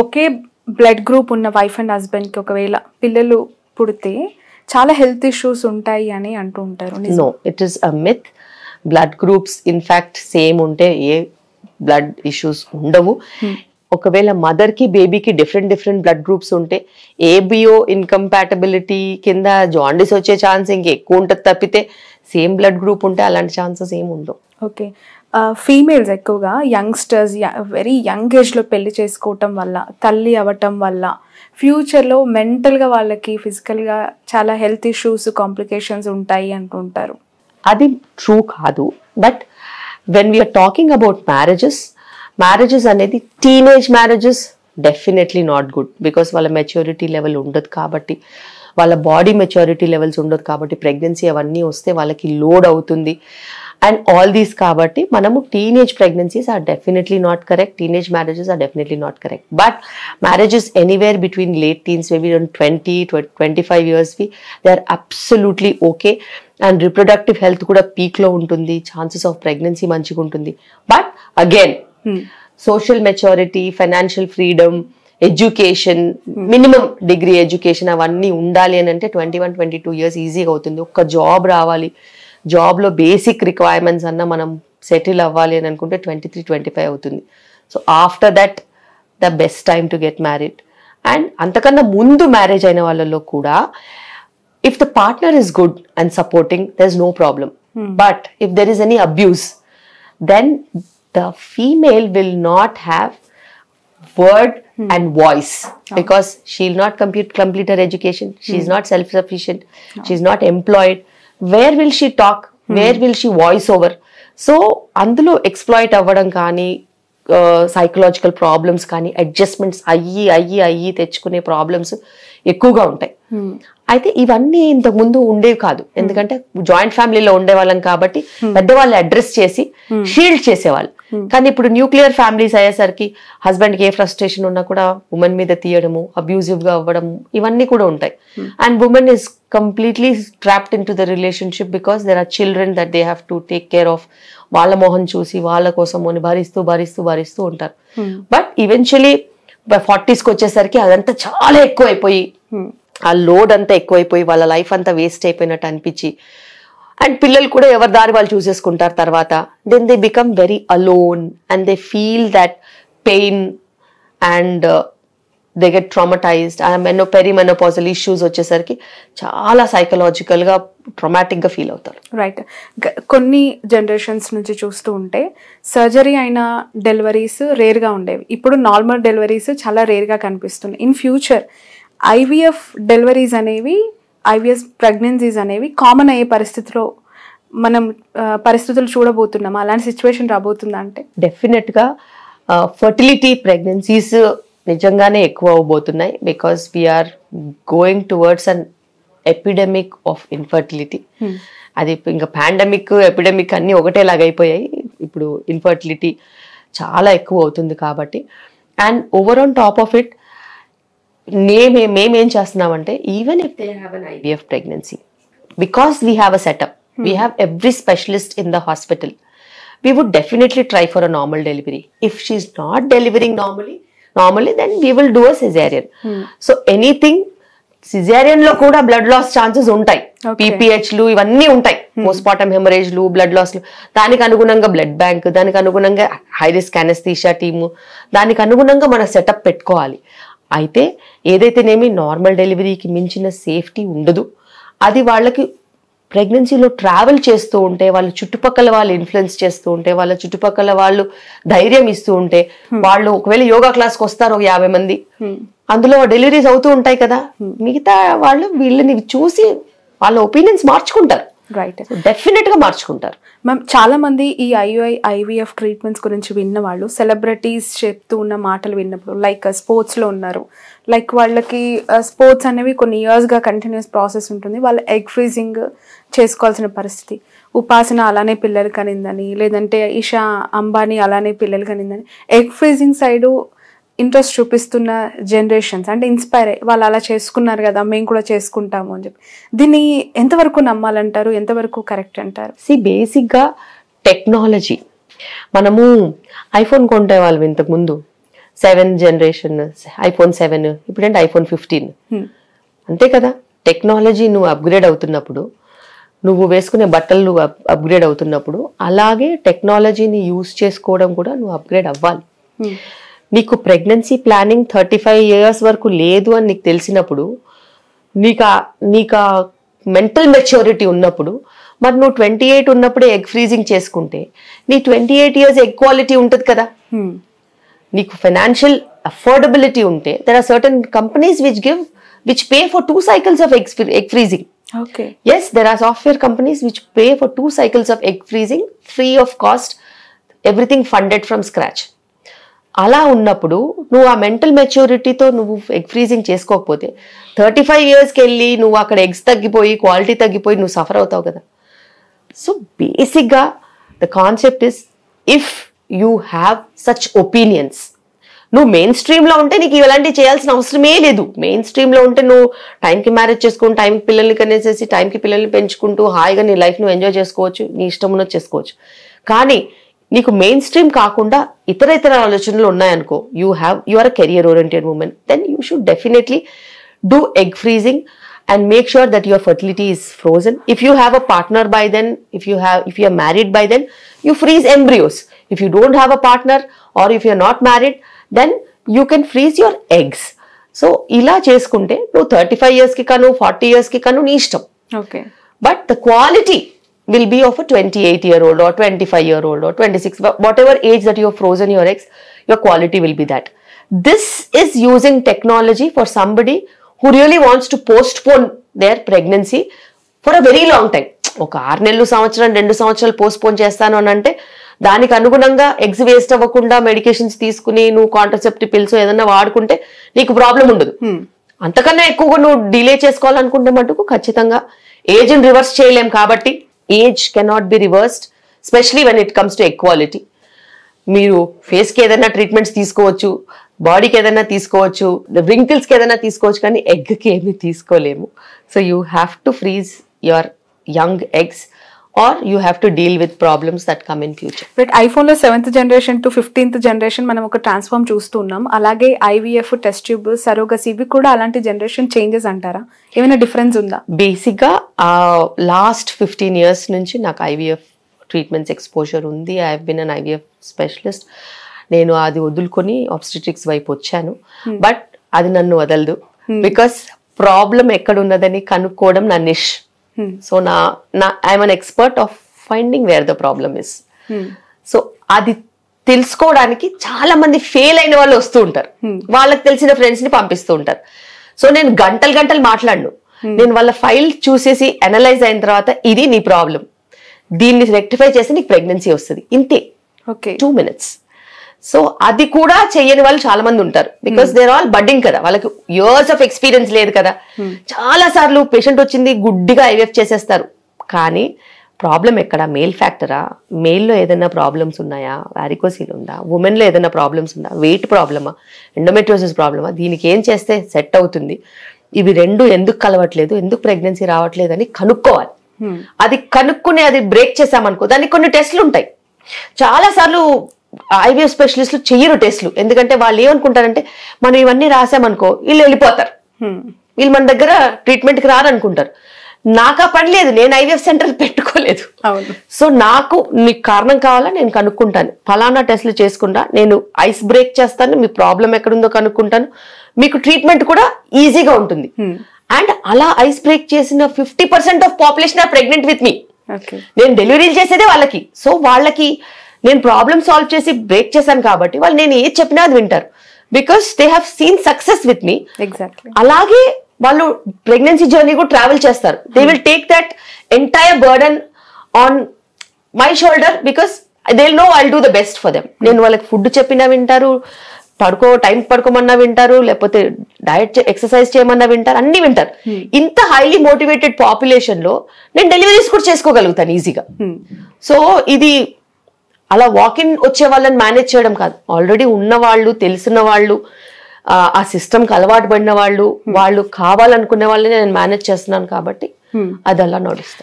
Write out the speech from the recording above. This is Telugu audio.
ఒకే బ్లడ్ గ్రూప్ ఉన్న వైఫ్ అండ్ హస్బెండ్కి ఒకవేళ పిల్లలు పుడితే చాలా హెల్త్ ఇష్యూస్ ఉంటాయి అని అంటూ ఉంటారు. No, it is a myth. Blood groups in fact same ఉంటే ఏ బ్లడ్ ఇష్యూస్ ఉండవు. ఒకవేళ మదర్ కి బేబీకి డిఫరెంట్ బ్లడ్ గ్రూప్స్ ఉంటే ఏబిఓ ఇన్కంపాటబిలిటీ కింద జాండిస్ వచ్చే ఛాన్స్ ఇంకెక్కువ ఉంటుంది తప్పితే సేమ్ బ్లడ్ గ్రూప్ ఉంటే అలాంటి ఛాన్సెస్ ఏమి ఉండవు. ఓకే, ఫీమేల్స్ ఎక్కువగా యంగ్స్టర్స్ వెరీ యంగ్ ఏజ్లో పెళ్లి చేసుకోవటం వల్ల, తల్లి అవ్వటం వల్ల ఫ్యూచర్లో మెంటల్గా వాళ్ళకి ఫిజికల్గా చాలా హెల్త్ ఇష్యూస్ కాంప్లికేషన్స్ ఉంటాయి అంటుంటారు. అది ట్రూ కాదు. But when we are talking about marriages అనేది teenage marriages definitely not good. Because వాళ్ళ మెచ్యూరిటీ లెవెల్ ఉండదు కాబట్టి, వాళ్ళ బాడీ మెచ్యూరిటీ లెవెల్స్ ఉండదు కాబట్టి, ప్రెగ్నెన్సీ అవన్నీ వస్తే వాళ్ళకి లోడ్ అవుతుంది అండ్ ఆల్ దీస్. కాబట్టి మనము teenage pregnancies are definitely not correct, teenage marriages are definitely not correct. But marriages anywhere between late teens, maybe 20-25 yearsవి they are absolutely okay. And reproductive health కూడా పీక్లో ఉంటుంది, ఛాన్సెస్ ఆఫ్ ప్రెగ్నెన్సీ మంచిగా ఉంటుంది. But again social maturity, financial freedom, education, minimum degree education అవన్నీ ఉండాలి అని అంటే 21-22 years ఈజీగా అవుతుంది. ఒక్క జాబ్ రావాలి, జాబ్లో బేసిక్ రిక్వైర్మెంట్స్ అన్న మనం సెటిల్ అవ్వాలి అని అనుకుంటే 23-25 అవుతుంది. So after that the best time to get married. And అంతకన్నా ముందు మ్యారేజ్ అయిన వాళ్ళలో కూడా if the partner is good and supporting, there's no problem. But if there is any abuse, then the female will not have word and voice, because she'll not complete her education. She's not self-sufficient. She's not employed. Where will she talk? Where will she voice over? So అందులో ఎక్స్ప్లాయిట్ అవ్వడం కానీ, సైకలాజికల్ ప్రాబ్లమ్స్ కానీ, అడ్జస్ట్మెంట్స్ అయ్యి తెచ్చుకునే ప్రాబ్లమ్స్ ఎక్కువగా ఉంటాయి. అయితే ఇవన్నీ ఇంతకు ముందు ఉండేవి కాదు, ఎందుకంటే జాయింట్ ఫ్యామిలీలో ఉండేవాళ్ళం కాబట్టి పెద్దవాళ్ళు అడ్రస్ చేసి షీల్డ్ చేసేవాళ్ళు. కానీ ఇప్పుడు న్యూక్లియర్ ఫ్యామిలీస్ అయ్యేసరికి హస్బెండ్కి ఏ ఫ్రస్ట్రేషన్ ఉన్నా కూడా ఉమెన్ మీద తీయడము, అబ్యూజివ్ గా అవ్వడం, ఇవన్నీ కూడా ఉంటాయి. And women is completely trapped in to the relationship because there are children that they have to take care of. వాళ్ళ మొహం చూసి వాళ్ళ కోసం అని భరిస్తూ ఉంటారు. బట్ ఈవెన్చువలీ 40s వచ్చేసరికి అదంతా చాలా ఎక్కువైపోయి, ఆ లోడ్ అంతా ఎక్కువైపోయి వాళ్ళ లైఫ్ అంతా వేస్ట్ అయిపోయినట్టు అనిపించి, అండ్ పిల్లలు కూడా ఎవరి దారి వాళ్ళు చూసేసుకుంటారు తర్వాత. Then they become very alone and they feel that pain and they get traumatized. Perimenopausal issues వచ్చేసరికి చాలా సైకలాజికల్గా ట్రామాటిక్గా ఫీల్ అవుతారు. రైట్. కొన్ని జనరేషన్స్ నుంచి చూస్తూ ఉంటే సర్జరీ అయిన డెలివరీస్ రేర్గా ఉండేవి, ఇప్పుడు నార్మల్ డెలివరీస్ చాలా రేర్గా కనిపిస్తున్నాయి. ఇన్ ఫ్యూచర్ ఐవీఎఫ్ డెలివరీస్ అనేవి, ఐవీఎఫ్ ప్రెగ్నెన్సీస్ అనేవి కామన్ అయ్యే పరిస్థితులు చూడబోతున్నాం. అలాంటి సిచ్యువేషన్ రాబోతుందా అంటే? డెఫినెట్గా ఫర్టిలిటీ ప్రెగ్నెన్సీస్ నిజంగానే ఎక్కువ అవబోతున్నాయి. Because we are going towards an epidemic of infertility. అది ఇంకా పాండమిక్, ఎపిడెమిక్ అన్నీ ఒకటేలాగా అయిపోయాయి. ఇప్పుడు ఇన్ఫర్టిలిటీ చాలా ఎక్కువ అవుతుంది కాబట్టి. And over on top of it మేమేం చేస్తున్నామంటే, even if they have an IVF pregnancy, because we have a setup, we have every specialist in the hospital, we would definitely try for a normal delivery. If she's not delivering normally, then we will do a cesarean. So anything, cesarean లో కూడా బ్లడ్ లాస్ ఛాన్సెస్ ఉంటాయి, పీపీహెచ్లు ఇవన్నీ ఉంటాయి, పోస్ట్మార్టం హెమరేజ్లు, బ్లడ్ లాస్లు. దానికి అనుగుణంగా బ్లడ్ బ్యాంక్, దానికి అనుగుణంగా హై రిస్క్ అనస్థీషియా టీము, దానికి అనుగుణంగా మన సెటప్ పెట్టుకోవాలి. అయితే ఏదైతేనేమి నార్మల్ డెలివరీకి మించిన సేఫ్టీ ఉండదు. అది వాళ్ళకి ప్రెగ్నెన్సీలో ట్రావెల్ చేస్తూ ఉంటే, వాళ్ళ చుట్టుపక్కల వాళ్ళు ఇన్ఫ్లుయెన్స్ చేస్తూ ఉంటే, వాళ్ళ చుట్టుపక్కల వాళ్ళు ధైర్యం ఇస్తూ ఉంటే, వాళ్ళు ఒకవేళ యోగా క్లాస్కి వస్తారు 50 మంది, అందులో డెలివరీస్ అవుతూ ఉంటాయి కదా, మిగతా వాళ్ళు వీళ్ళని చూసి వాళ్ళ ఒపీనియన్స్ మార్చుకుంటారు. రైట్, డెఫినెట్ గా మార్చుకుంటారు. మ్యామ్, చాలా మంది ఈ ఐవీఎఫ్ ట్రీట్మెంట్స్ గురించి విన్న వాళ్ళు సెలబ్రిటీస్ చెప్తూ ఉన్న మాటలు విన్నప్పుడు, లైక్ స్పోర్ట్స్లో ఉన్నారు, లైక్ వాళ్ళకి స్పోర్ట్స్ అనేవి కొన్ని ఇయర్స్గా కంటిన్యూస్ ప్రాసెస్ ఉంటుంది, వాళ్ళు ఎగ్ ఫ్రీజింగ్ చేసుకోవాల్సిన పరిస్థితి, ఉపాసన అలానే పిల్లలు కనిందని, లేదంటే ఇషా అంబానీ అలానే పిల్లలు కనిందని, ఎగ్ ఫ్రీజింగ్ సైడు ఇంట్రెస్ట్ చూపిస్తున్న జనరేషన్స్ అంటే ఇన్స్పైర్ అయ్యి వాళ్ళు అలా చేసుకున్నారు కదా, మేము కూడా చేసుకుంటాము అని చెప్పి, దీన్ని ఎంతవరకు నమ్మాలంటారు, ఎంతవరకు కరెక్ట్ అంటారు? బేసిక్గా టెక్నాలజీ, మనము ఐఫోన్ కొంటే వాళ్ళు ఇంతకుముందు 7 జనరేషన్, iPhone 7, ఇప్పుడంటే iPhone 15. అంతే కదా, టెక్నాలజీ నువ్వు అప్గ్రేడ్ అవుతున్నప్పుడు, నువ్వు వేసుకునే బట్టలు నువ్వు అప్గ్రేడ్ అవుతున్నప్పుడు, అలాగే టెక్నాలజీని యూజ్ చేసుకోవడం కూడా నువ్వు అప్గ్రేడ్ అవ్వాలి. నీకు ప్రెగ్నెన్సీ ప్లానింగ్ 35 years వరకు లేదు అని నీకు తెలిసినప్పుడు, నీకు మెంటల్ మెచ్యూరిటీ ఉన్నప్పుడు, మరి నువ్వు 28 ఉన్నప్పుడే ఎగ్ ఫ్రీజింగ్ చేసుకుంటే నీ 28 years ఎగ్ క్వాలిటీ ఉంటుంది కదా. నీకు ఫైనాన్షియల్ అఫోర్డబిలిటీ ఉంటే, there are certain companies which pay for 2 cycles of egg freezing. Okay. Yes, there are software companies which pay for 2 cycles of egg freezing free of cost, everything funded from scratch. అలా ఉన్నప్పుడు నువ్వు ఆ మెంటల్ మెచ్యూరిటీతో నువ్వు ఎగ్ ఫ్రీజింగ్ చేసుకోకపోతే 35 yearsకి వెళ్ళి నువ్వు అక్కడ ఎగ్స్ తగ్గిపోయి, క్వాలిటీ తగ్గిపోయి నువ్వు సఫర్ అవుతావు కదా. సో బేసిక్గా the concept is, if you have such opinions, నువ్వు మెయిన్ స్ట్రీమ్లో ఉంటే నీకు ఇలాంటివి చేయాల్సిన అవసరమే లేదు. మెయిన్ స్ట్రీమ్లో ఉంటే నువ్వు టైంకి మ్యారేజ్ చేసుకుని, టైంకి పిల్లల్ని కనేసేసి, టైంకి పిల్లల్ని పెంచుకుంటూ హాయిగా నీ లైఫ్ నువ్వు ఎంజాయ్ చేసుకోవచ్చు, నీ ఇష్టం ఉన్నది చేసుకోవచ్చు. కానీ నీకు మెయిన్ స్ట్రీమ్ కాకుండా ఇతర ఆలోచనలు ఉన్నాయనుకో, you are a career oriented women, then you should definitely do egg freezing and make sure that your fertility is frozen. If you have a partner by then, if you are married by then, you freeze embryos. If you don't have a partner or if you are not married, then you can freeze your eggs. So ila cheskunte no 35 years ki kanu 40 years ki kanu nee ishtam. Okay. But the quality will be of a 28-year-old or 25-year-old or 26, whatever age that you have frozen your eggs, your quality will be that. This is using technology for somebody who really wants to postpone their pregnancy for a very long time. ఒక 6 నెలలు, సంవత్సరం, 2 సంవత్సరాలు పోస్ట్పోన్ చేస్తాను అని అంటే దానికి అనుగుణంగా ఎగ్స్ వేస్ట్ అవ్వకుండా మెడికేషన్స్ తీసుకుని నువ్వు కాంట్రసెప్టివ్ పిల్స్ ఏదైనా వాడుకుంటే నీకు ప్రాబ్లం ఉండదు. అంతకన్నా ఎక్కువగా నువ్వు డిలే చేసుకోవాలనుకుంటే మటుకు ఖచ్చితంగా ఏజ్ని రివర్స్ చేయలేం. కాబట్టి age cannot be reversed, especially when it comes to equality. మీరు ఫేస్కి ఏదైనా ట్రీట్మెంట్స్ తీసుకోవచ్చు, బాడీకి ఏదైనా తీసుకోవచ్చు, రింకిల్స్కి ఏదైనా తీసుకోవచ్చు, కానీ ఎగ్కి ఏమీ తీసుకోలేము. So you have to freeze your young eggs or you have to deal with problems that come in future. But iPhone లో 7th generation to 15th generation మనం ఒక ట్రాన్స్ఫార్మ్ చూస్తున్నాం. అలాగే IVF, టెస్ట్ ట్యూబ్, సరోగసీ ఇవి కూడా అలాంటి జనరేషన్ చేంజెస్ అంటారా? ఏమైనా డిఫరెన్స్ ఉందా? బేసిక్గా లాస్ట్ 15 years నుంచి నాకు IVF ట్రీట్మెంట్స్ ఎక్స్పోజర్ ఉంది. I have been an IVF specialist. నేను అది వదులుకొని ఆబ్స్టెట్రిక్స్ వైపు వచ్చాను. బట్ అది నన్ను వదలదు. బికాస్ ప్రాబ్లం ఎక్కడ ఉన్నదని కనుక్కోవడం నా niche. So I'm an expert of finding where the problem is. So అది తెలుసుకోవడానికి చాలా మంది ఫెయిల్ అయిన వాళ్ళు వస్తూ ఉంటారు, వాళ్ళకి తెలిసిన ఫ్రెండ్స్ ని పంపిస్తూ ఉంటారు. సో నేను గంటలు మాట్లాడను. నేను వాళ్ళ ఫైల్ చూసేసి అనలైజ్ అయిన తర్వాత ఇది నీ ప్రాబ్లం, దీన్ని రెక్టిఫై చేసి నీకు ప్రెగ్నెన్సీ వస్తుంది, ఇంతే. 2 minutes. సో అది కూడా చెయ్యని వాళ్ళు చాలా మంది ఉంటారు. బికాస్ దేర్ ఆల్ బడ్డింగ్ కదా, వాళ్ళకి ఇయర్స్ ఆఫ్ ఎక్స్పీరియన్స్ లేదు కదా. చాలా సార్లు పేషెంట్ వచ్చింది గుడ్డిగా IVF చేసేస్తారు. కానీ ప్రాబ్లం ఎక్కడ? మేల్ ఫ్యాక్టరా? మేల్లో ఏదైనా ప్రాబ్లమ్స్ ఉన్నాయా? వారికోసిల్ ఉందా? ఉమెన్లో ఏదైనా ప్రాబ్లమ్స్ ఉందా? వెయిట్ ప్రాబ్లమా? ఎండోమెట్రియోసిస్ ప్రాబ్లమా? దీనికి ఏం చేస్తే సెట్ అవుతుంది? ఇవి రెండు ఎందుకు కలవట్లేదు, ఎందుకు ప్రెగ్నెన్సీ రావట్లేదు అని కనుక్కోవాలి. అది కనుక్కుని అది బ్రేక్ చేసామనుకో, దానికి కొన్ని టెస్ట్లు ఉంటాయి. చాలా సార్లు IVF స్పెషలిస్టులు చెయ్యరు టెస్ట్లు. ఎందుకంటే వాళ్ళు ఏమనుకుంటారంటే మనం ఇవన్నీ రాసామనుకో వీళ్ళు వెళ్ళిపోతారు, వీళ్ళు మన దగ్గర ట్రీట్మెంట్కి రారనుకుంటారు. నాకు ఆ పని లేదు, నేను IVF సెంటర్ పెట్టుకోలేదు. సో నాకు నీకు కారణం కావాలా, నేను కనుక్కుంటాను. ఫలానా టెస్ట్లు చేసుకుంటా, నేను ఐస్ బ్రేక్ చేస్తాను, మీ ప్రాబ్లం ఎక్కడుందో కనుక్కుంటాను, మీకు ట్రీట్మెంట్ కూడా ఈజీగా ఉంటుంది. అండ్ అలా ఐస్ బ్రేక్ చేసిన 50% of population are pregnant with me. నేను డెలివరీలు చేసేదే వాళ్ళకి. సో వాళ్ళకి నేను ప్రాబ్లమ్ సాల్వ్ చేసి బ్రేక్ చేశాను కాబట్టి వాళ్ళు నేను ఏది చెప్పినా అది వింటారు. Because they have seen success with me. అలాగే వాళ్ళు ప్రెగ్నెన్సీ జర్నీ కూడా ట్రావెల్ చేస్తారు. They will take that entire burden on my shoulder because they will know I will do the best for them. నేను వాళ్ళకి ఫుడ్ చెప్పినా వింటారు, టైం పడుకోమన్నా వింటారు, లేకపోతే డయట్ ఎక్సర్సైజ్ చేయమన్నా వింటారు, అన్ని వింటారు. ఇంత హైలీ మోటివేటెడ్ పాపులేషన్ లో నేను డెలివరీస్ కూడా చేసుకోగలుగుతాను ఈజీగా. సో ఇది అలా వాకిన్ వచ్చే వాళ్ళని మేనేజ్ చేయడం కాదు, ఆల్రెడీ ఉన్న వాళ్ళు, తెలిసిన వాళ్ళు, ఆ సిస్టమ్కి అలవాటు పడిన వాళ్ళు, వాళ్ళు కావాలనుకునే వాళ్ళని నేను మేనేజ్ చేస్తున్నాను కాబట్టి అది అలా నడుస్తుంది.